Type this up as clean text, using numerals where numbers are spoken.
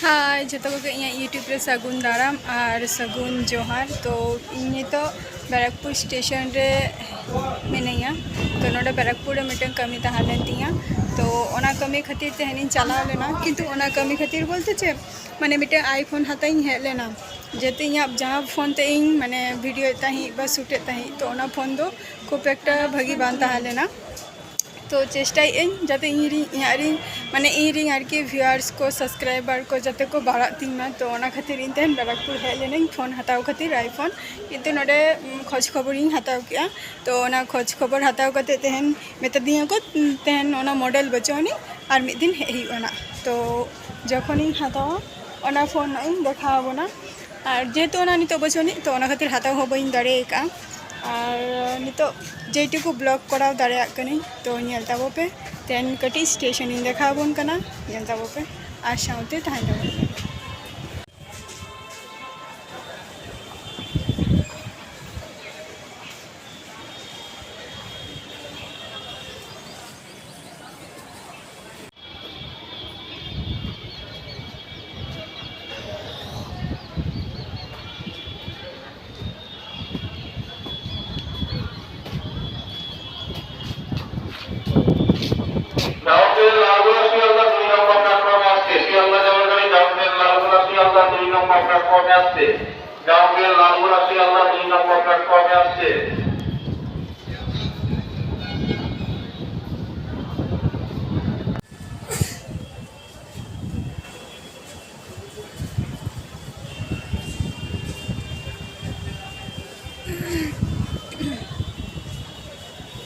हाय जो यूट्यूब रे सगुन दाराम और सगुन जोहार। तो इन तो बैरकपुर स्टेशन रे मिनाइया। तो नोडे बैरकपुर रे मिटन कमी तहालेन तिया। तो ओना कमी खातिर तेहनी चलाव लेना, किंतु ओना कमी खातिर बोलते चे माने मिटन आईफोन हताई हेज लेना। जेते इन जहाँ फोन ते इन माने वीडियो ताही बस शूटे ताही, तो ओना फोन दो खूब एकटा भागी बान तहालेना। तो चेष्टा जाते इन माने इन आरकी व्यूअर्स को सब्सक्राइबर को जाते को बाड़ा तीन। तो ओना खातिर इन तेन बैरकपुर हेज लेना फोन हताव खातिर आईफोन, किंतु नोडे खोज खबर इन हताव किया। तो ओना खोज खबर हताव कते तेहन मेतादिया को तेहन ओना मॉडल बचोनी और मिद दिन हेज हुआ। तो जखन इन हतावा ओना फोन इन देखावना और जेहेतु ओना नितो बचोनी, तो ओना खातिर हताव हो बइन दाड़े का। और नितो जेटुकु ब्लॉग कराव दाड़े कनी। तो नेल ताबो पे तेन कटी स्टेशन इन देखाबोन कना, नेल ताबो पे और साउते तहान ताबो। Downfield Largula Shielda 2 নম্বর প্ল্যাটফর্মে আসছে। শিয়ালদা যাওয়ার গাড়ি ডাউনফিল্ড লালগোলা শিয়ালদা 2 নম্বর প্ল্যাটফর্মে আসছে। ডাউনফিল্ড লালগোলা শিয়ালদা 2 নম্বর প্ল্যাটফর্মে আসছে।